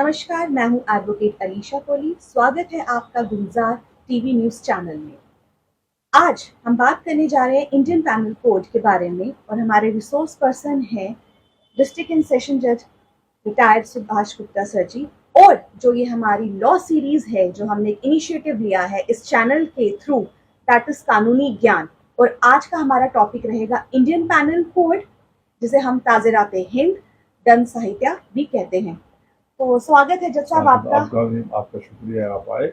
नमस्कार, मैं हूं एडवोकेट अलीशा कोहली। स्वागत है आपका गुलजार टीवी न्यूज चैनल में। आज हम बात करने जा रहे हैं इंडियन पैनल कोड के बारे में और हमारे रिसोर्स पर्सन हैं डिस्ट्रिक्ट एंड सेशन जज रिटायर्ड सुभाष गुप्ता सर जी। और जो ये हमारी लॉ सीरीज है, जो हमने एक इनिशिएटिव लिया है इस चैनल के थ्रू, दैट इज कानूनी ज्ञान। और आज का हमारा टॉपिक रहेगा इंडियन पैनल कोड, जिसे हम ताज़ेराते हिंद दंड संहिता भी कहते हैं। तो स्वागत है जज साहब आपका। आपका शुक्रिया, आप आए।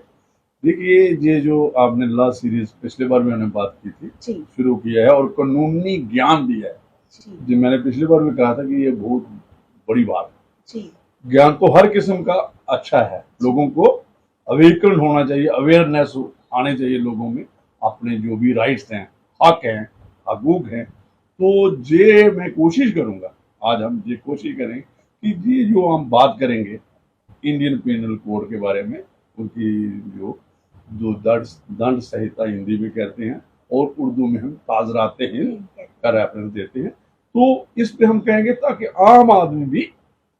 देखिए, ये जो आपने लॉ सीरीज पिछले बार में हमने बात की थी, शुरू किया है और कानूनी ज्ञान दिया है। जो मैंने पिछली बार में कहा था कि ये बहुत बड़ी बात है। ज्ञान तो हर किस्म का अच्छा है, लोगों को अवेकन होना चाहिए, अवेयरनेस आने चाहिए लोगों में, अपने जो भी राइट्स हैं, हक हैं, हकूक हैं। तो ये मैं कोशिश करूंगा, आज हम ये कोशिश करें कि ये जो हम बात करेंगे इंडियन पेनल कोड के बारे में, उनकी जो जो दंड संहिता हिंदी में कहते हैं और उर्दू में हम ताज़राते हिंद का रेफरेंस देते हैं, तो इस पे हम कहेंगे ताकि आम आदमी भी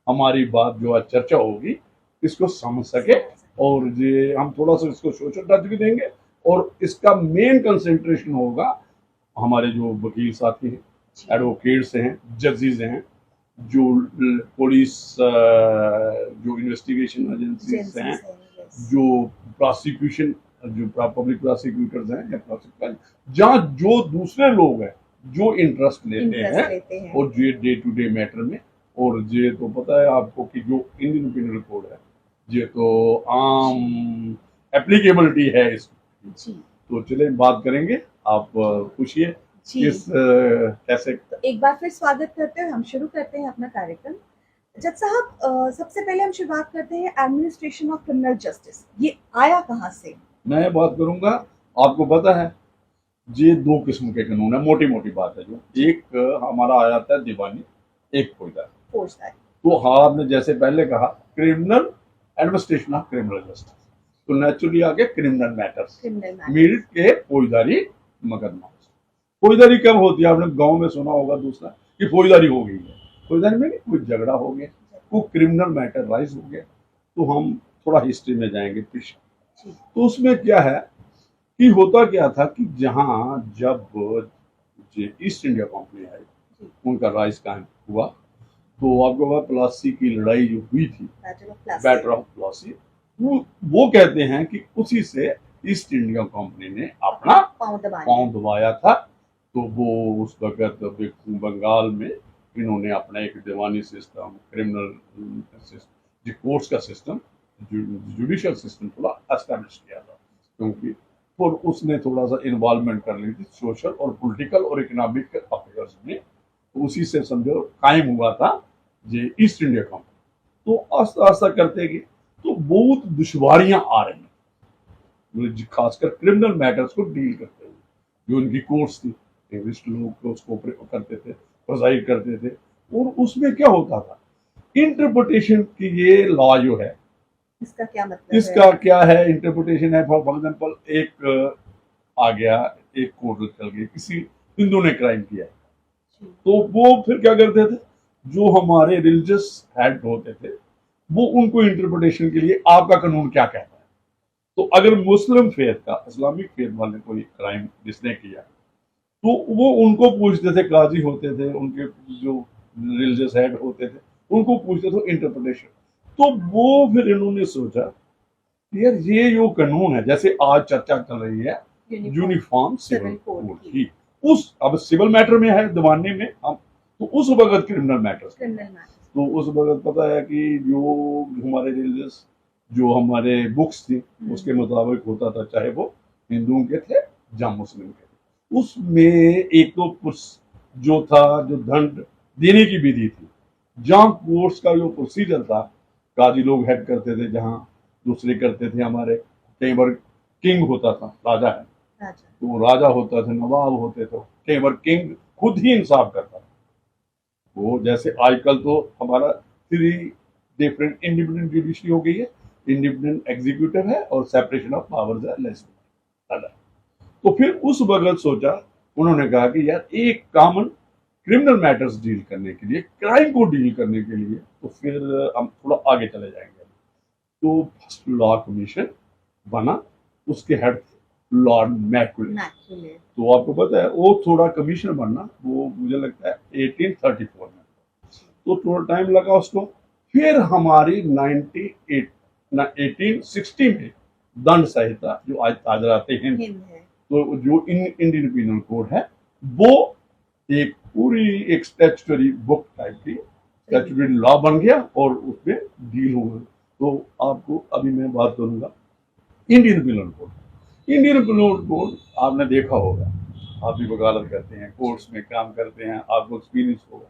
हमारी बात जो आज चर्चा होगी इसको समझ सके। और ये हम थोड़ा सा इसको सोशल टच भी देंगे और इसका मेन कंसेंट्रेशन होगा हमारे जो वकील साथी हैं, एडवोकेट्स हैं, जजेस हैं, जो पुलिस, जो इन्वेस्टिगेशन एजेंसीज हैं, जो प्रोसिक्यूशन, जो पब्लिक प्रोसिक्यूटर्स हैं या प्रोसिक्यूटर, जहाँ जो दूसरे लोग हैं जो इंटरेस्ट लेते हैं और ये डे टू डे मैटर में। और ये तो पता है आपको कि जो इंडियन पेनल कोड है ये तो आम एप्लीकेबिलिटी है इसकी। तो चले बात करेंगे, आप पूछिए किस कैसे। तो एक बार फिर स्वागत करते हैं, हम शुरू करते हैं अपना कार्यक्रम। जज साहब, सबसे पहले हम शुरुआत करते हैं एडमिनिस्ट्रेशन ऑफ क्रिमिनल जस्टिस, ये आया कहाँ से? मैं बात करूंगा, आपको पता है ये दो किस्म के कानून है, मोटी मोटी बात है। जो एक हमारा आ जाता है दीवानी, एक फौजदारी। तो हाँ, आपने जैसे पहले कहा criminal administration of criminal justice, तो नेचुरली आगे क्रिमिनल मैटर्स मिल के फौजदारी मुकदमा। फौजदारी कब होती है? आपने गांव में सुना होगा दूसरा कि फौजदारी हो गई है। फौजदारी में कोई झगड़ा हो गया, कोई क्रिमिनल मैटर राइज हो गया। तो हम थोड़ा हिस्ट्री में जाएंगे पीछे। तो उसमें क्या है कि होता क्या था कि जहां जब ईस्ट इंडिया कंपनी आई, उनका राइज कायम हुआ, तो आपको प्लासी की लड़ाई जो हुई थी, बैटल ऑफ प्लासी, वो कहते हैं कि उसी से ईस्ट इंडिया कंपनी ने अपना पांव दबाया था। तो वो उस वक्त बंगाल में इन्होंने अपना एक दीवानी सिस्टम, क्रिमिनल कोर्ट्स का सिस्टम, जुडिशियल सिस्टम थोड़ा एस्टैब्लिश किया था, क्योंकि और उसने थोड़ा सा इन्वॉल्वमेंट कर ली थी सोशल और पॉलिटिकल और इकोनॉमिक अफेयर्स में। तो उसी से समझो कायम हुआ था ये ईस्ट इंडिया कंपनी। तो आस्ता आस्ता करते गए तो बहुत दुश्वारियां आ रही, खासकर क्रिमिनल मैटर्स को डील करते हुए। जो उनकी कोर्ट्स थी, इंग्लिश लोग उसको करते थे, प्रोसाइड करते थे। और उसमें क्या होता था, इंटरप्रिटेशन की ये लॉ जो है, इसका क्या मतलब इसका क्या है इंटरप्रिटेशन है। फॉर एग्जाम्पल, एक आ गया, एक कोर्ट चल गई, किसी हिंदू ने क्राइम किया, तो वो फिर क्या करते थे, जो हमारे रिलीजियस हेड होते थे वो उनको इंटरप्रिटेशन के लिए आपका कानून क्या कहता है। तो अगर मुस्लिम फेथ का, इस्लामिक फेथ वाले कोई क्राइम जिसने किया, तो वो उनको पूछते थे, काजी होते थे, उनके जो रिलीजियस हेड होते थे उनको पूछते थे इंटरप्रिटेशन। तो वो फिर इन्होंने सोचा यार ये जो कानून है, जैसे आज चर्चा चल रही है यूनिफॉर्म सिविल कोड की, उस अब सिविल मैटर में है, दीवानी में हम, तो उस वक्त क्रिमिनल मैटर्स। तो उस वक्त पता है कि जो हमारे रिलीजियस, जो हमारे बुक्स थी उसके मुताबिक होता था, चाहे वो हिंदुओं के थे या मुस्लिम के थे। उसमें एक तो जो था, जो दंड देने की विधि थी, जहाँ कोर्ट्स का जो प्रोसीजर था, काजी लोग हेड करते थे, जहाँ दूसरे करते थे हमारे, कई बार किंग होता था, राजा है, तो राजा होता था, नवाब होते थे, कई बार किंग खुद ही इंसाफ करता था। वो जैसे आजकल तो हमारा 3 डिफरेंट इंडिपेंडेंट जुडिशरी हो गई है, इंडिपेंडेंट एग्जीक्यूटिव है और सेपरेशन ऑफ पावर्स है, लेजिस्लेटिव। तो फिर उस वक्त सोचा, उन्होंने कहा कि यार एक कॉमन क्रिमिनल मैटर्स डील करने के लिए, क्राइम को डील करने के लिए, तो फिर हम थोड़ा आगे चले जाएंगे। तो फर्स्ट लॉ कमीशन बना, उसके हेड लॉर्ड मैकुले। तो आपको पता है वो थोड़ा कमीशन बनना, वो मुझे लगता है 1834 में, तो थोड़ा टाइम लगा उसको। फिर हमारी 1860 में दंड संहिता जो आज ताजराते हिंद है, तो जो इंडियन पीनल कोड है वो एक पूरी एक स्टैट्यूटरी बुक टाइप की स्टैट्यूटरी लॉ बन गया और उसमें डील हो गया। तो आपको अभी मैं बात करूंगा Indian penal code. Indian penal code आपने देखा होगा, आप भी वकालत करते हैं, कोर्ट्स में काम करते हैं, आपको एक्सपीरियंस होगा।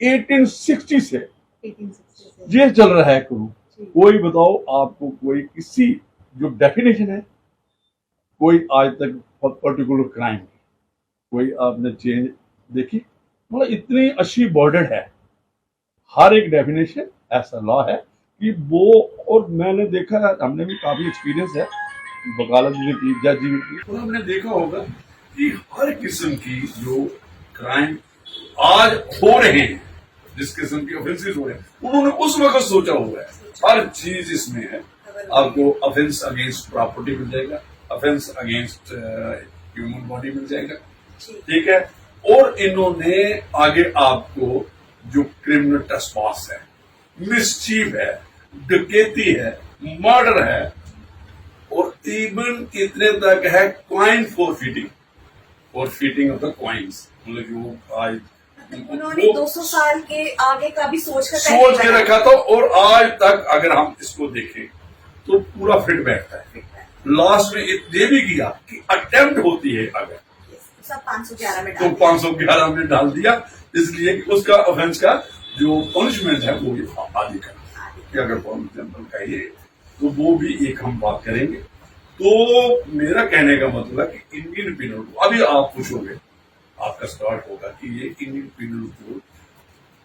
1860 से ये चल रहा है करूँ। कोई बताओ आपको, कोई किसी जो डेफिनेशन है, कोई आज तक पर्टिकुलर क्राइम कोई आपने चेंज देखी? मतलब इतनी अच्छी बॉर्डर है, हर एक डेफिनेशन ऐसा लॉ है कि वो, और मैंने देखा है, हमने भी काफी एक्सपीरियंस है, वकालत भी की, जज भी की, तो हमने देखा होगा कि हर किस्म की जो क्राइम आज हो रहे हैं, जिस किस्म के ऑफेंसेस हो रहे हैं, उन्होंने उस वक्त सोचा हुआ है। हर चीज इसमें है। आपको ऑफेंस अगेंस्ट प्रॉपर्टी मिल जाएगा, ऑफेंस अगेंस्ट ह्यूमन बॉडी मिल जाएगा, ठीक है। और इन्होंने आगे आपको जो क्रिमिनल ट्रेसपास है, मिसचीफ है, डकैती है, मर्डर है, और इवन इतने तक है क्वाइन फॉरफीटिंग ऑफ द क्वाइंस, मतलब जो आज उन्होंने 200 साल के आगे का भी सोच के रखा था, और आज तक अगर हम इसको देखें तो पूरा फिट बैठता है। लास्ट में ये भी किया कि अटेम्प्ट होती है अगर सब 511 में तो 511 में डाल दिया, इसलिए कि उसका ऑफेंस का जो पनिशमेंट है वो आदि का, अगर फॉर एग्जाम्पल कहिए तो वो भी एक हम बात करेंगे। तो मेरा कहने का मतलब है कि इंडियन पीनल कोड, अभी आप पूछोगे, आपका स्टार्ट होगा कि ये इंडियन पीनल कोड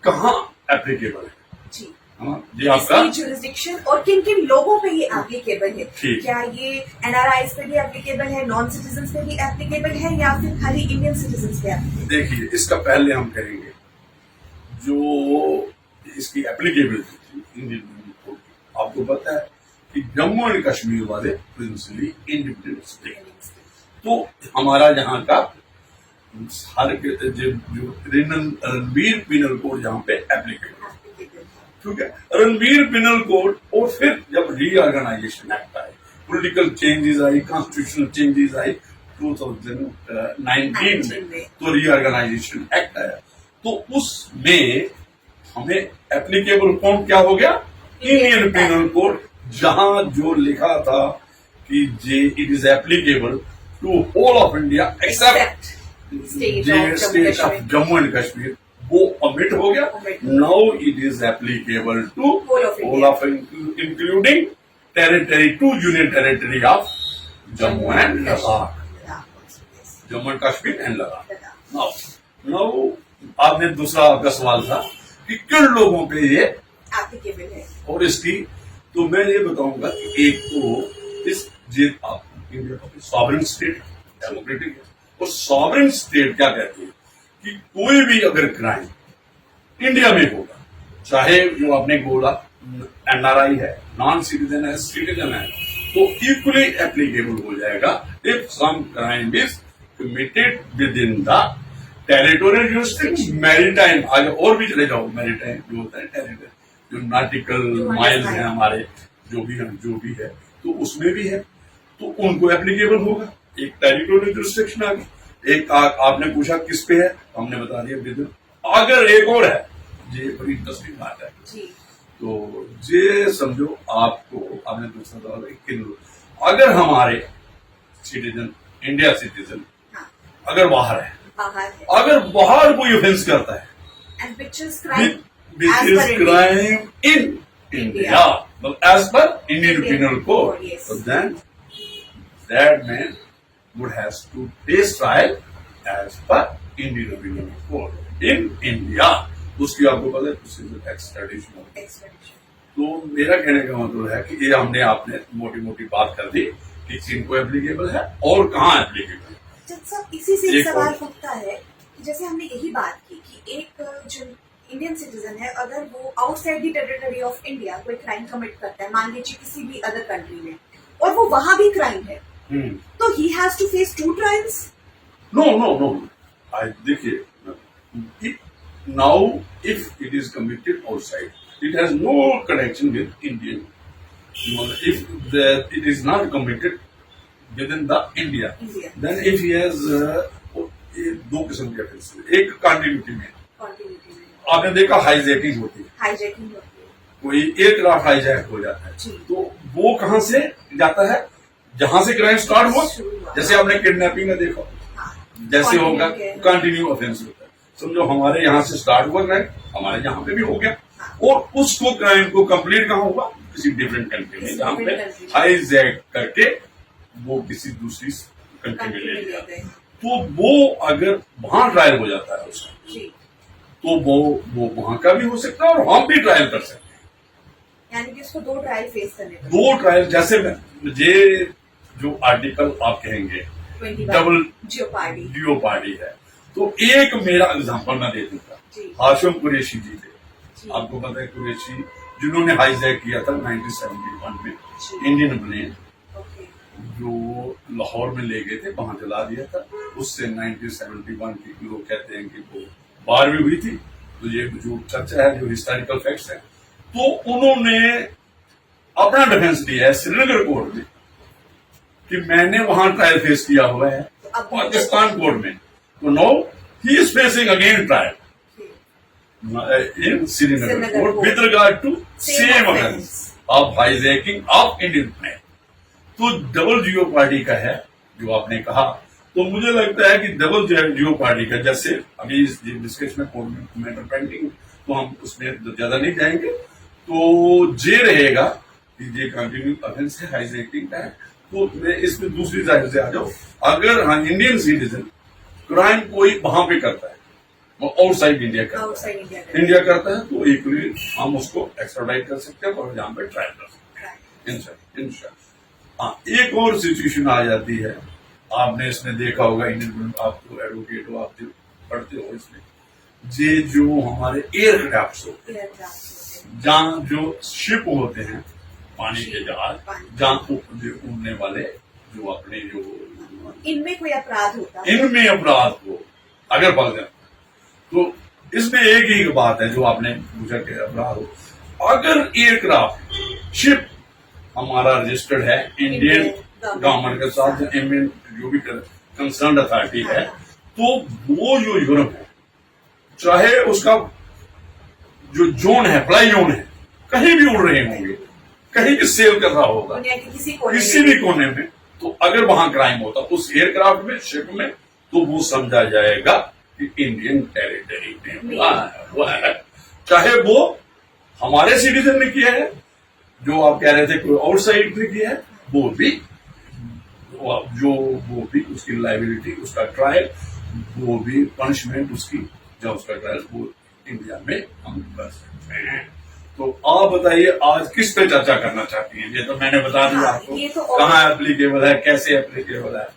कहाँ एप्लीकेबल है जी, ये आपका जुरिस्डिक्शन और किन किन लोगों पे ये एप्लीकेबल है। क्या ये एनआरआईज पे भी एप्लीकेबल है, नॉन सिटीजन पे भी एप्लीकेबल है, या फिर खाली इंडियन सिटीजन पे एप्लीकेबल? देखिए, इसका पहले हम करेंगे जो इसकी एप्लीकेबिलिटी थी इंडियन पीनल कोड की। आपको पता है कि जम्मू एंड कश्मीर वाले प्रिंसिपली इंडिपेंडेंट स्टेट, तो हमारा यहाँ का हर जो रणवीर पीनल कोड यहाँ पे एप्लीकेबल, ठीक है। रणवीर पीनल कोड, और फिर जब रीऑर्गेनाइजेशन एक्ट आए, पॉलिटिकल चेंजेस आई, कॉन्स्टिट्यूशनल चेंजेस आई 2019 में, तो रीऑर्गेनाइजेशन एक्ट आया, तो उसमें हमें एप्लीकेबल कौन क्या हो गया? इंडियन पीनल कोड, जहां जो लिखा था कि it is applicable to whole of India except state of Jammu and Kashmir, वो ओमिट हो गया। Now it is applicable to whole of including territory, to union territory of Jammu and Ladakh, Jammu and Kashmir and Ladakh. Now आपने दूसरा आपका सवाल था कि किन लोगों पे ये एप्लीकेबल है, और इसकी, तो मैं ये बताऊंगा कि एक तो इस इंडिया सॉवरेन स्टेट डेमोक्रेटिक है, और सॉवरेन स्टेट क्या कहती है कि कोई भी अगर क्राइम इंडिया में होगा, चाहे जो आपने बोला एनआरआई है, नॉन सिटीजन है, सिटीजन है, तो इक्वली एप्लीकेबल हो जाएगा if some crime is committed within the territorial jurisdiction, maritime, आगे और भी चले जाओ, मैरीटाइम जो होता है टेरिटरी, जो नॉटिकल माइल्स हैं हमारे, जो भी है, तो उसमें भी है, तो उनको एप्लीकेबल होगा। एक टेरिटोरियल जुरिस्डिक्शन आ गई। एक आपने पूछा किस पे है, हमने बता दिया विद। अगर एक और है, ये बड़ी इंटरेस्टिंग बात है, तो ये समझो आपको, आपने दूसरा सवाल किन, अगर हमारे सिटीजन, इंडिया सिटीजन अगर बाहर है, अगर बाहर कोई ऑफेंस करता है which is crime in India, as per Indian Penal Code, so then that man would have to face trial as per Indian Penal Code in India. उसकी आपको पता है प्रोसीजर एक्स्ट्राडिशन। तो मेरा कहने का मतलब है कि ये हमने आपने मोटी मोटी बात कर दी कि किनको एप्लीकेबल है और कहाँ एप्लीकेबल है। जब सब इसी से एक सवाल उठता है, जैसे हमने यही बात की कि एक जो इंडियन सिटीजन है, अगर वो outside the territory of India कोई क्राइम कमिट करता है, मान लीजिए किसी भी अदर कंट्री में, और वो वहां भी क्राइम है, तो he has to face 2 trials? No देखिए, now if it is committed outside, it has no connection with Indian. If it is not committed within the India, then if he has दो किस्म के offence, एक continuity में, आपने देखा hijacking होती है, कोई एयरक्राफ्ट हाईजैक हो जाता है, तो वो कहाँ से जाता है, जहां से क्राइम स्टार्ट हुआ, जैसे आपने किडनैपिंग में देखा, जैसे होगा कंटिन्यू ऑफेंस होता है। समझो हमारे यहाँ से स्टार्ट हुआ क्राइम, हमारे यहाँ पे भी हो गया, और उसको क्राइम को कंप्लीट कहाँ हुआ, किसी डिफरेंट कंट्री में, जहाँ पे हाईजैक करके वो किसी दूसरी कंट्री में ले लिया, तो वो अगर वहां ट्रायल हो जाता है उसका, तो वो वहां का भी हो सकता है और हम भी ट्रायल कर सकते हैं। यानी कि उसको 2 ट्रायल फेस करने पड़ेंगे। 2 ट्रायल, जैसे ये जो आर्टिकल आप कहेंगे डबल जियोपार्डी है, तो एक मेरा एग्जांपल मैं दे दूंगा, हाशिम कुरैशी जी थे, आपको पता है कुरैशी जिन्होंने हाईजैक किया था 1971 में इंडियन प्लेन, जो लाहौर में ले गए थे, वहां जला दिया था। उससे 1971 की लोग कहते हैं कि वो बार भी हुई थी, तो ये जो चर्चा है, जो हिस्टोरिकल फैक्ट्स है, तो उन्होंने अपना डिफेंस दिया है श्रीनगर कोर्ट में कि मैंने वहां ट्रायल फेस किया हुआ है पाकिस्तान कोर्ट में, तो no he is facing again trial in Srinagar court with regard to same offense of hijacking of Indian plane. तो डबल जियोपार्डी का है जो आपने कहा, तो मुझे लगता है कि डबल जियोपार्डी का, जैसे अभी इस डिस्कशन में मैटर पेंडिंग, तो हम उसमें ज्यादा नहीं जाएंगे, तो जे रहेगा कि जे कंटिन्यू ऑफेंस है, हाईजैकिंग का है, तो मैं इसमें दूसरी जाहिर से आ जाऊं, अगर हाँ इंडियन सिटीजन क्राइम कोई वहां पे करता है, वो आउटसाइड इंडिया करता है, तो इक्वली हम उसको एक्स्ट्राडाइट कर सकते हैं और यहाँ पे ट्रायल कर सकते हैं इंशाल्लाह। हाँ, एक और सिचुएशन आ जाती है, आपने इसमें देखा होगा, इंडियन आप तो एडवोकेट हो, आप जो पढ़ते हो इसमें, ये जो हमारे एयरक्राफ्ट होते हैं, जहाँ जो शिप होते हैं, पानी के जहाज, जहाँ उड़ने वाले, जो अपने जो इनमें कोई अपराध होता है, इनमें अपराध हो अगर पकड़ जाए, तो इसमें एक ही बात है जो आपने पूछा कि अपराध हो, अगर एयरक्राफ्ट शिप हमारा रजिस्टर्ड है इंडियन गवर्नमेंट के साथ, इंडियन जो भी कंसर्न अथॉरिटी है, तो वो जो यूरोप है, चाहे उसका जो जोन है, फ्लाई जोन है, कहीं भी उड़ रहे होंगे, कहीं भी सेल कर रहा होगा, किसी भी कोने में, तो अगर वहां क्राइम होता उस एयरक्राफ्ट में, शिप में, तो वो समझा जाएगा कि इंडियन टेरिटरी में हुआ है, चाहे वो हमारे सिटीजन ने किया है, जो आप कह रहे थे कोई आउटसाइड ने किया है, वो भी उसकी लाइबिलिटी, उसका ट्रायल, वो भी पनिशमेंट उसकी, जब उसका ट्रायल वो इंडिया में हम कर सकते हैं। तो आप बताइए आज किस पे चर्चा करना चाहती हैं? ये तो मैंने बता दिया आपको, तो कहाँ एप्लीकेबल है, कैसे एप्लीकेबल है।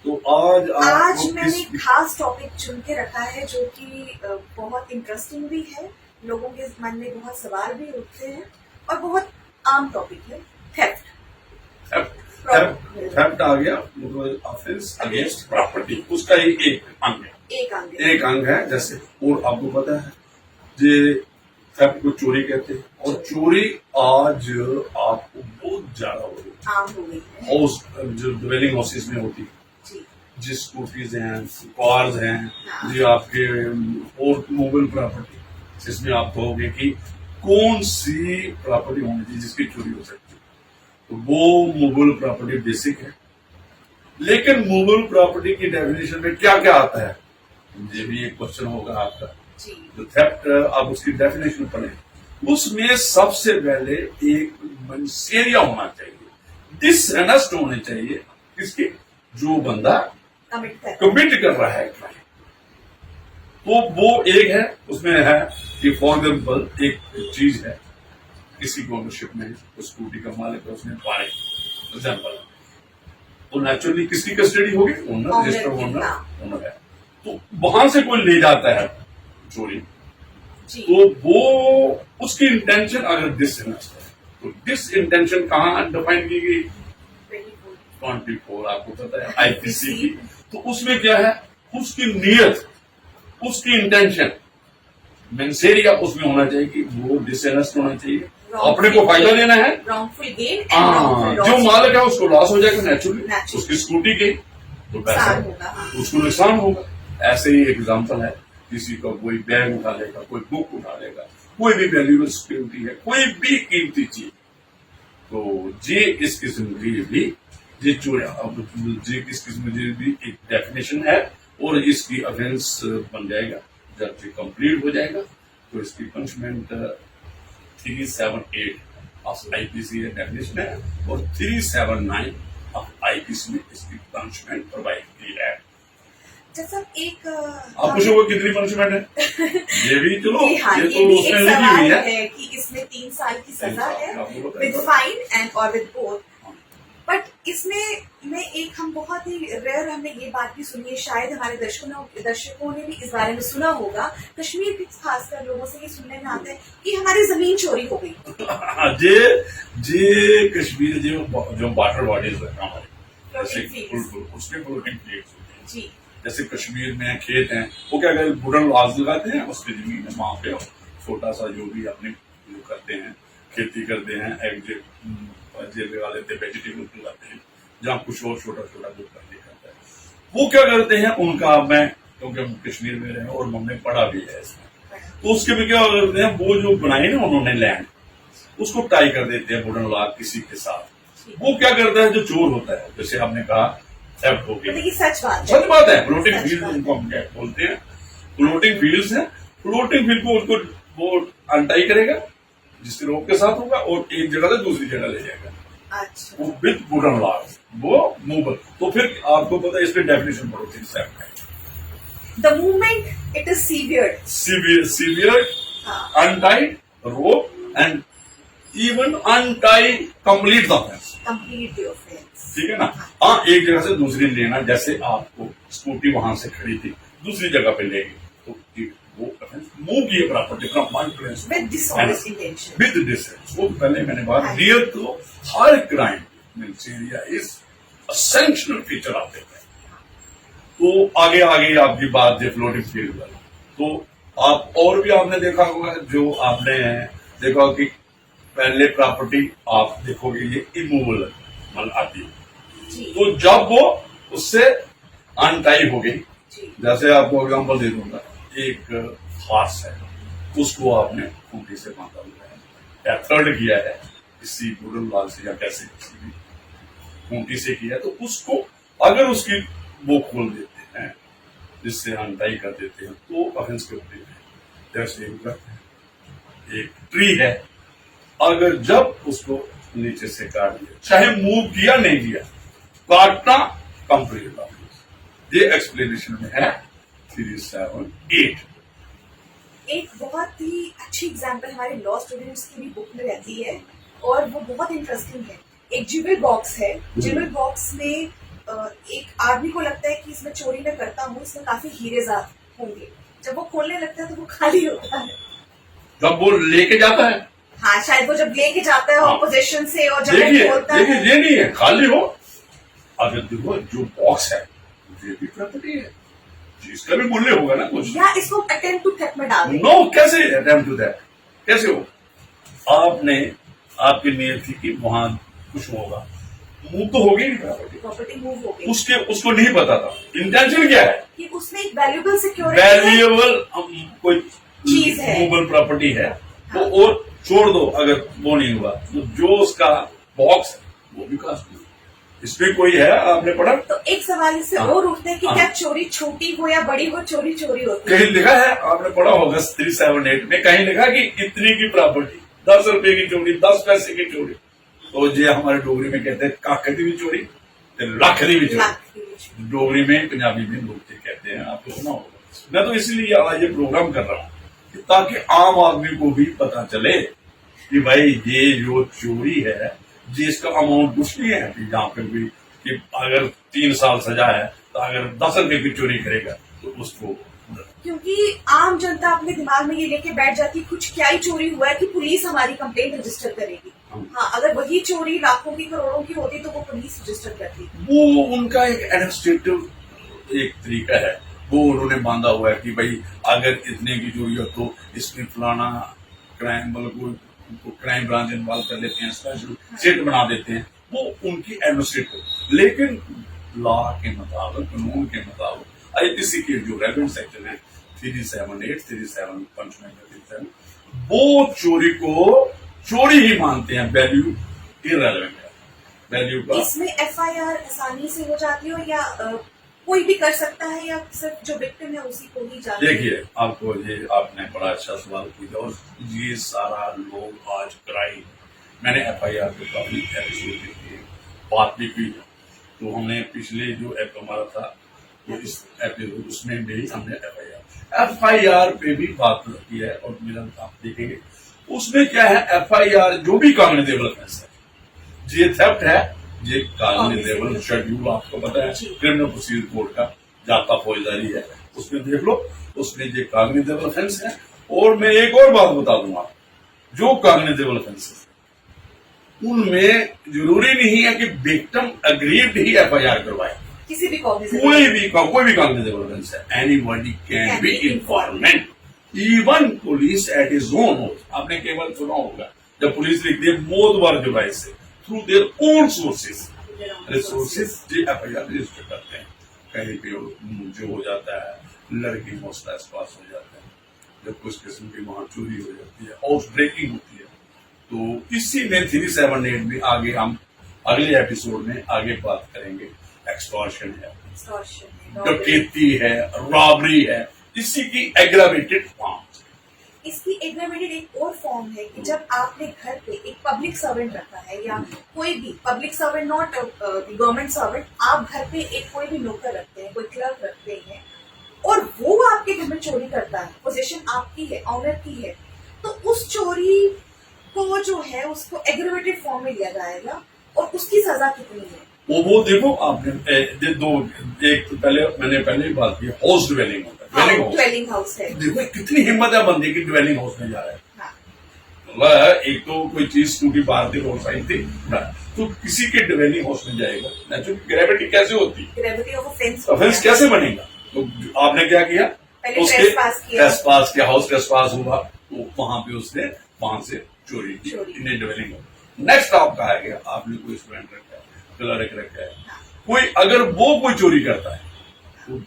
तो आज मैंने एक खास टॉपिक चुन के रखा है जो कि बहुत इंटरेस्टिंग भी है, लोगों के मन में बहुत सवाल भी उठते हैं, और बहुत आम टॉपिक है, थेफ्ट आ गया, ऑफेंस अगेंस्ट प्रॉपर्टी, उसका ही एक अंग है। जैसे और आपको पता है ये थेफ्ट को चोरी कहते हैं, और चोरी आज आपको बहुत ज्यादा हो गई है, हाउस जो ड्वेलिंग हाउसेस में होती है, जिस स्कूटीज हैं, कार्स हैं, जो आपके और मोबाइल प्रॉपर्टी, जिसमें आप कहोगे कि कौन सी प्रॉपर्टी होनी चाहिए जिसकी चोरी हो सकती है, तो वो मोबाइल प्रॉपर्टी बेसिक है। लेकिन मोबाइल प्रॉपर्टी की डेफिनेशन में क्या क्या आता है, ये भी एक क्वेश्चन होगा आपका। तो थेफ्ट आप उसकी डेफिनेशन पढ़ें, उसमें सबसे पहले एक मनसेरिया होना चाहिए, डिसऑनेस्ट होने चाहिए, किसके, जो बंदा कमिट कर रहा है क्राइम, तो वो एक है। उसमें है कि फॉर एग्जाम्पल एक चीज है, किसी को ओनरशिप में स्कूटी का मालिक है, उसने पाए एग्जाम्पल, तो नेचुरली किसकी कस्टडी होगी, ओनर, रजिस्टर्ड ओनर है। तो वहां से कोई ले जाता है चोरी, जी। तो वो उसकी इंटेंशन अगर डिसऑनेस्ट है तो डिस इंटेंशन कहाँ डिफाइन की गई? 24 आपको पता है आईपीसी की। तो उसमें क्या है, उसकी नीयत, उसकी इंटेंशन मेंसेरिया उसमें होना चाहिए कि वो डिसऑनेस्ट होना चाहिए, अपने को फायदा लेना है। wrongful gain and हाँ, wrongful loss. जो मालिक है उसको लॉस हो जाएगा नेचुरली, Naturally. उसकी स्कूटी की तो पैसा नुकसान होगा। उसको नुकसान होगा। ऐसे ही एग्जांपल है, किसी का कोई बैग उठा लेगा, कोई बुक उठा लेगा, कोई भी वैल्यूएबल सिक्योरिटी है, कोई भी कीमती चीज, तो ये इस किस्म की भी ये चोरी, अब ये किस किस्म की भी एक डेफिनेशन है और इसकी ऑफेंस बन जाएगा। जब ये कंप्लीट हो जाएगा तो इसकी पनिशमेंट 378 ऑफ आईपीसी डेफिनेशन है और 379 ऑफ आईपीसी में इसकी पनिशमेंट प्रोवाइड की है। जैसा एक आप पूछोगे कितनी पनिशमेंट है? ये भी चलो, हाँ, ये ये तो भी उसमें एक लिखी सवाल हुई है। है कि इसमें 3 साल की सजा है आपको पता विद है। फाइन एंड और विद बोथ। बट इसमें में एक हम बहुत ही रेयर हमने ये बात भी सुनी है, शायद हमारे दर्शकों ने भी इस बारे में सुना होगा, कश्मीर के खासकर लोगों से ये सुनने में आता है कि हमारी जमीन चोरी हो गई। जे कश्मीर जो वाटर बॉडीज है हमारे, Floating fields. उसके फ्लोटिंग फील्ड्स होते हैं। जी जैसे कश्मीर में खेत हैं, वो क्या कहते हैं, वुडन लॉज लगाते हैं, उसकी जमीन है वहां पे छोटा सा जो भी अपने जो करते हैं, खेती करते हैं, एक लगा लेते हैं, वेजिटेबल लगाते हैं, जहाँ कुछ और छोटा छोटा जो करते करता है, वो क्या करते हैं, उनका मैं क्योंकि हम कश्मीर में रहे और हमने पढ़ा भी है इसमें, तो उसके में क्या करते हैं, वो जो बनाई ना उन्होंने लैंड, उसको टाई कर देते हैं वुडन लॉग किसी के साथ। वो क्या करता है, जो चोर होता है, जैसे आपने कहा थेफ्ट हो गया, मतलब ये सच बात है। सच बात है। फ्लोटिंग सच फील्ड बात उनको हम क्या बोलते हैं, फ्लोटिंग फील्ड्स हैं। फ्लोटिंग फील्ड को उनको वो अनटाई करेगा जिसके रोप के साथ होगा और एक जगह से दूसरी जगह ले जाएगा, अच्छा वो विद वुडन लॉग, वो मूवेबल। तो फिर आपको पता है इसकी डेफिनेशन पढ़ो 379। The movement it is severe untied rope and even untied complete the offence, complete the offence. ठीक है ना। हाँ, एक जगह से दूसरी लेना, जैसे आपको स्कूटी वहां से खड़ी थी दूसरी जगह पे ले गई, तो वो मूव किए property from one place with dishonest intention. With dishonest. वो पहले मैंने बात नियर तो हर crime mens rea is essential feature of the crime. तो आगे आगे आपकी बात है फ्लोटिंग फील्ड वाली, तो आप और भी आपने देखा होगा, जो आपने देखा होगा कि पहले प्रॉपर्टी आप देखोगे ये इमूवेबल मतलब आती है, तो जब वो उससे अनटाई हो गई, जैसे आपको एग्जांपल दे दूंगा, एक हॉर्स है, उसको आपने खूंटी से बांधा हुआ है या थर्ड किया है किसी वुडन लॉग से या कैसे किसी भी खूंटी से किया, तो उसको अगर उसकी वो खोल देते हैं, जिससे अनटाई कर देते हैं, तो ऑफेंस करते हैं। जैसे एक ट्री है, अगर जब उसको नीचे से काट दिया, चाहे मूव किया नहीं किया, काटना कंप्लीट ऑफेंस। ये एक्सप्लेनेशन में है 378। एक बहुत ही अच्छी एग्जांपल हमारे लॉ स्टूडेंट्स की भी बुक में रहती है और वो बहुत इंटरेस्टिंग है। एक ज्वेल बॉक्स है, ज्वेल बॉक्स में एक आदमी को लगता है कि इसमें चोरी मैं करता हूँ, इसमें काफी हीरे होंगे। जब वो खोलने लगता है तो वो खाली होता है। जब वो लेके जाता है, हाँ, शायद वो जब लेके जाता है ऑपोजिशन से और जब देखिए खोलता है, ये नहीं है खाली हो। अगर देखो जो बॉक्स है ये भी प्रॉपर्टी है, इसका भी मूल्य होगा ना कुछ। या इसको अटेम्प्ट टू थेफ्ट में डाल दें। नो, कैसे अटेम्प्ट टू दैट, कैसे हो? आपने आपकी नीयत थी कि वहां कुछ होगा, मूव तो हो गई प्रॉपर्टी, प्रॉपर्टी मूव हो गई, उसको नहीं पता था इंटेंशन क्या है, कि उसमें एक वैल्यूएबल सिक्योरिटी वैल्यूएबल कोई चीज है, मूवेबल प्रॉपर्टी है, तो और छोड़ दो अगर वो नहीं हुआ, तो जो उसका बॉक्स है वो भी कॉस्टली। इसमें कोई है, आपने पढ़ा? तो एक सवाल इससे और उठते हैं कि क्या चोरी छोटी हो या बड़ी हो, चोरी चोरी होती है। कहीं लिखा है, आपने पढ़ा होगा 378 में, कहीं लिखा कि इतनी की प्रॉपर्टी, 10 रुपए की चोरी, 10 पैसे की चोरी, तो ये हमारे डोगरी में कहते हैं कख दी भी चोरी, लख दी भी चोरी। डोगरी में, पंजाबी में लोग ये कहते हैं, आपको सुना होगा। मैं तो इसलिए आज ये प्रोग्राम कर रहा हूँ ताकि आम आदमी को भी पता चले कि भाई ये जो चोरी है, जिसका अमाउंट कुछ नहीं है, कि जहाँ पे भी कि अगर 3 साल सजा है, तो अगर 10 रुपए की चोरी करेगा तो उसको क्योंकि आम जनता अपने दिमाग में ये लेके बैठ जाती कुछ क्या ही चोरी हुआ है कि पुलिस हमारी कंप्लेंट रजिस्टर करेगी। हाँ, अगर वही चोरी लाखों की करोड़ों की होती तो वो पुलिस रजिस्टर करती। वो उनका एक एडमिनिस्ट्रेटिव एक तरीका है, वो उन्होंने बांधा हुआ है कि भाई अगर इतने की चोरी हो तो इसमें फलाना क्राइम मतलब क्राइम ब्रांच इन्वॉल्व कर लेते हैं, स्पेशल सेट बना देते हैं, वो उनकी एडमिनिस्ट्रेटिव। लेकिन लॉ के मुताबिक, कानून के मुताबिक आईपीसी के जो रेलेवेंट सेक्शन है 378, 37, पंचमें 37, वो चोरी को चोरी ही मानते हैं, वैल्यू इररेलेवेंट है, वैल्यू का। इसमें एफआईआर आसानी से हो जाती हो या कोई भी कर सकता है या सिर्फ जो विक्टिम है उसी को ही जाना? देखिए, आपको ये आपने बड़ा अच्छा सवाल किया और ये सारा लोग आज क्राइम, मैंने एफआईआर पे काफी एपिसोड देखी, बात भी की, तो हमने पिछले जो ऐप हमारा था तो इस एपिसोड उसमें भी हमने एफआईआर पे भी बात की है। और मेरा आप देखेंगे उसमें क्या है, एफआईआर जो भी कॉग्निजेबल ऑफेंस है, ये थेफ्ट है, ये कॉग्निजेबल शेड्यूल आपको पता है क्रिमिनल प्रोसीजर कोड का, जाता फौजदारी है, उसमें देख लो, उसमें ये कॉग्निजेबल ऑफेंस है। और मैं एक और बात बता दूंगा, जो कॉग्निजेबल ऑफेंस है उनमें जरूरी नहीं है कि विक्टिम अग्रीव्ड ही एफआईआर करवाए, किसी भी कोई भी कॉग्निजेबल ऑफेंस है, anybody can be informant, even police at its own. आपने केवल सुना होगा जब पुलिस लिखती है मोतबर डिवाइस से through their own sources resources जो एफआईआर रजिस्टर करते हैं, कहीं पे जो हो जाता है, लड़की हौसला पास हो जाता है, जब कुछ किस्म की वहां चोरी हो जाती है, हाउस ब्रेकिंग होती है, तो इसी में 378 में आगे हम अगले एपिसोड में आगे बात करेंगे। एक्सटॉर्शन है, डकैती है, रॉबरी है, इसी की एग्रावेटेड फॉर्म। इसकी एग्रावेटेड एक और फॉर्म है कि जब आपने घर पे एक पब्लिक सर्वेंट रखा है या कोई भी public servant, not government servant, आप घर पे एक कोई भी नौकर रखते हैं, कोई क्लर्क रखते हैं और वो आपके घर में चोरी करता है, पोजीशन आपकी है, ऑनर की है, तो उस चोरी को जो है उसको एग्रावेटेड फॉर्म में लिया जाएगा और उसकी सजा कितनी है वो देखो आपने दो, एक तो मैंने बात की हाउस ड्वेलिंग होता है, ड्वेलिंग हाउस है। देखो कितनी हिम्मत है बंदे की, ड्वेलिंग हाउस में जा रहा है। हाँ। एक तो कोई चीज टूटी बाहर थी, रोड साइड थी, तो किसी के ड्वेलिंग हाउस में जाएगा, नेचुरल ग्रेविटी कैसे होती, ग्रेविटी ऑफ ऑफेंस कैसे बनेगा? तो आपने क्या किया, उसके ट्रेसपास किया, हाउस ट्रेसपास हुआ, तो वहां पे उसने वहां से चोरी की, इन्हें ड्वेलिंग हाउस। नेक्स्ट आपका आ गया, आपने कोई स्टूडेंट रखा है, क्लर्क रखा है, कोई अगर वो कोई चोरी करता है, वो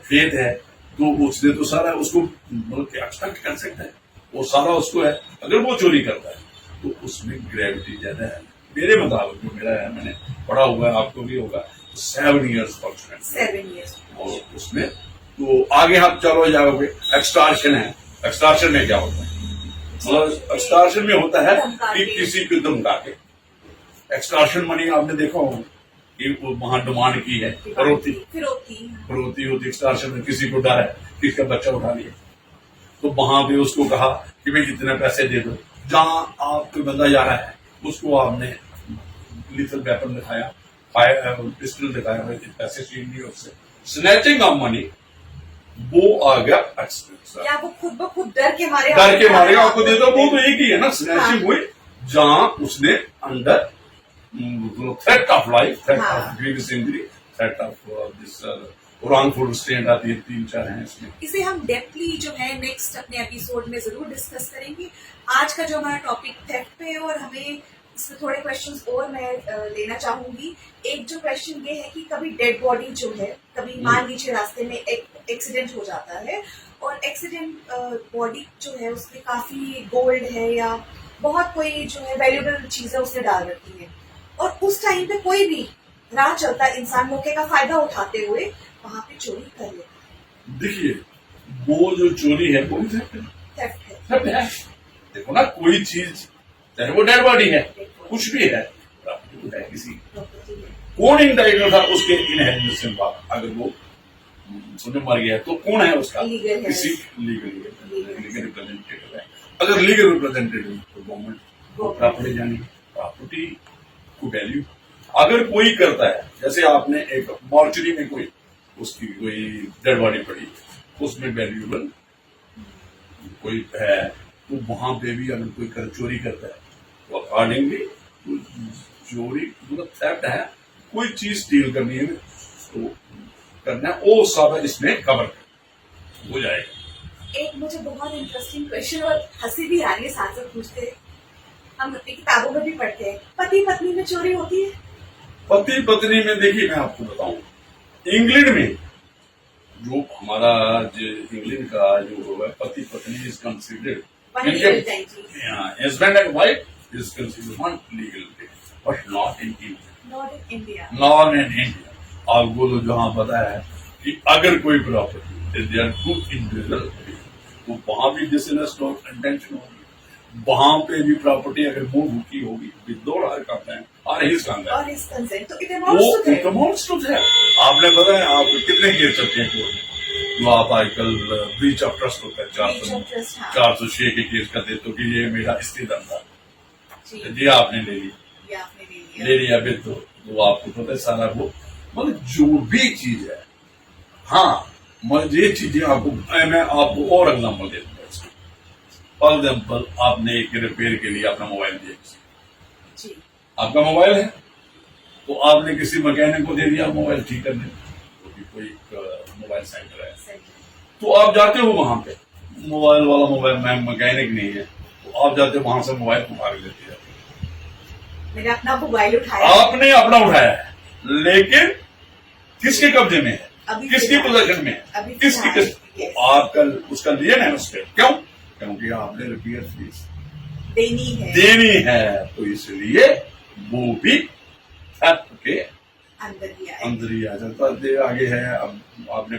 खेत है, तो उसने तो सारा उसको एक्सपेक्ट कर सकता है, वो सारा उसको है। अगर वो चोरी करता है तो उसमें ग्रेविटी ज्यादा है, मेरे मुताबिक जो मेरा है, मैंने पढ़ा हुआ है, आपको भी होगा, 7 years और उसमें तो आगे हम चलो जाओगे। एक्सटॉर्शन है, एक्सटॉर्शन में क्या होता है, मतलब एक्सटॉर्शन में होता है कि किसी को धमका के, एक्सटॉर्शन मनी आपने देखा होगा कि वहां डिमांड की है, फिरौती होती एक्सटॉर्शन में, किसी को डर है कि इसका बच्चा उठा लिया, तो वहां पे उसको कहा कि भाई इतने पैसे दे दो, जहां आपको बंदा जा रहा है उसको आपने लिथल वेपन दिखाया, पिस्टल दिखाया, पैसे छीन लिए उससे, स्नैचिंग ऑफ मनी, वो आ गया एक्सपेंस। या वो खुद ब खुद डर के मारे आपको दे दो, वो तो एक ही है ना, स्नैचिंग हुई जहां उसने under threat of life, threat of grievous injury, threat of this wrongful state आती है, 3-4 हैं इसमें। इसे हम डेप्थली जो है नेक्स्ट अपने एपिसोड में जरूर डिस्कस करेंगे। आज का जो हमारा टॉपिक थेफ्ट पे, और हमें इसमें थोड़े क्वेश्चंस और मैं लेना चाहूंगी। एक जो क्वेश्चन ये है कि कभी डेड बॉडी जो है, कभी मान लीजिए रास्ते में एक एक्सीडेंट हो जाता है और एक्सीडेंट बॉडी जो है उसमें काफी गोल्ड है या बहुत कोई जो है वैल्यूएबल चीजें उसने डाल रखी है, और उस टाइम पे कोई भी राह चलता इंसान मौके का फायदा उठाते हुए वहां पे चोरी कर लेता है। देखिए, वो जो चोरी है वो भी थेफ्ट है। देखो ना, कोई चीज चाहे वो डेड बॉडी है, कुछ भी है, किसी कौन इंटाइटल था उसके इनहेरिटेंस से, अगर वो सुनने मर गया तो कौन है उसका, किसी लीगल रिप्रेजेंटेटिव है। अगर लीगल रिप्रेजेंटेटिव तो गवर्नमेंट प्रॉपर्टी, यानी प्रॉपर्टी को वैल्यू। अगर कोई करता है, जैसे आपने एक मॉर्चरी में कोई उसकी कोई डेड बॉडी पड़ी, उसमें वैल्यूएबल कोई है, तो वहां पे भी अगर कोई चोरी करता है तो अकॉर्डिंगली चोरी मतलब थेफ्ट है, कोई चीज स्टील करनी है तो करना है, वो सारा इसमें कवर हो जाएगा। एक मुझे बहुत इंटरेस्टिंग क्वेश्चन और हंसी भी आ रही है साथ साथ पूछते हैं, हम अपनी किताबों में भी पढ़ते हैं, पति पत्नी में चोरी होती है? पति पत्नी में देखिए मैं आपको बताऊं, इंग्लैंड में जो हमारा जो इंग्लैंड का जो है पति पत्नी is considered husband and wife is considered one legal but not in India. Not in India आपको तो जहाँ पता है कि अगर कोई property they are two individual तो वहां भी डिसऑनेस्ट इंटेंशन होगी, वहां पे भी प्रॉपर्टी अगर मूव की होगी विदाउट हर कंसेंट और हिज कंसेंट तो इट अमाउंट्स टू है। आपने बताया आप कितने केस चलते हैं कोर्ट में, जो आप आजकल ब्रीच ऑफ ट्रस्ट होता है 406 के केस करते तो कि ये मेरा स्त्री धन था जी आपने ले लिया फिर तो आपको पता है सारा वो मतलब जो भी चीज है। हाँ मतलब ये चीजें आपको मैं आपको और एग्जाम्पल दे दूंगा इसका। फॉर एग्जाम्पल आपने एक रिपेयर के लिए अपना मोबाइल दिया, आपका मोबाइल है तो आपने किसी मैकेनिक को दे दिया मोबाइल ठीक करने, तो कोई मोबाइल सेंटर है तो आप जाते हो वहां पे, मोबाइल वाला मोबाइल मैकेनिक नहीं है तो आप जाते हो वहां से मोबाइल उठा के लेते हैं। मैंने अपना मोबाइल उठाया, आपने अपना उठाया है लेकिन किसके कब्जे में है, किसकी पोजीशन में है, किसकी आपका उसका लिया ना उस पर, क्यों? क्योंकि आपने रिपेयर फीस देनी है तो इसलिए वो भी आपके अंदर ही आ जाता है। आगे है अब आपने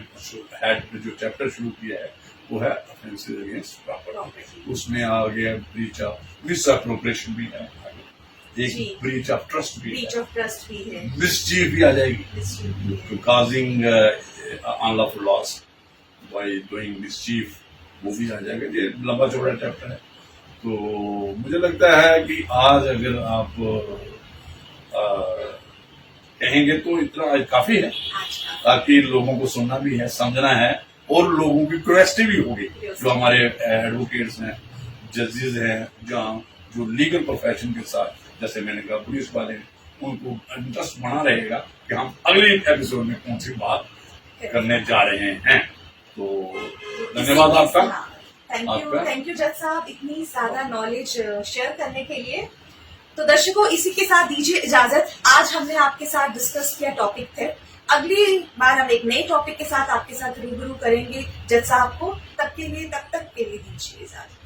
हेड में जो चैप्टर शुरू किया है वो है ऑफेंसेस अगेंस्ट प्रॉपर्टी, उसमें आ गया ब्रीच ऑफ मिसअप्रोप्रिएशन भी है, एक ब्रीच ऑफ ट्रस्ट भी है, मिसचीफ भी आ जाएगी, causing unlawful loss by doing mischief वो भी आ जाएगा। ये लंबा चौड़ा चैप्टर है। तो मुझे लगता है कि आज अगर आप कहेंगे तो इतना काफी है, ताकि लोगों को सुनना भी है, समझना है और लोगों की क्यूरियोसिटी भी होगी। जो हमारे एडवोकेट्स हैं, जजेस हैं, जहाँ जो लीगल प्रोफेशन के साथ जैसे मैंने कहा पुलिस वाले, उनको इंटरेस्ट बना रहेगा कि हम अगले एपिसोड में कौन सी बात करने जा रहे हैं। तो धन्यवाद आपका। थैंक यू जज साहब इतनी ज्यादा नॉलेज शेयर करने के लिए। तो दर्शकों इसी के साथ दीजिए इजाजत। आज हमने आपके साथ डिस्कस किया टॉपिक थे, अगली बार हम एक नए टॉपिक के साथ आपके साथ रूबरू करेंगे जज साहब को। तब तक के लिए दीजिए इजाजत।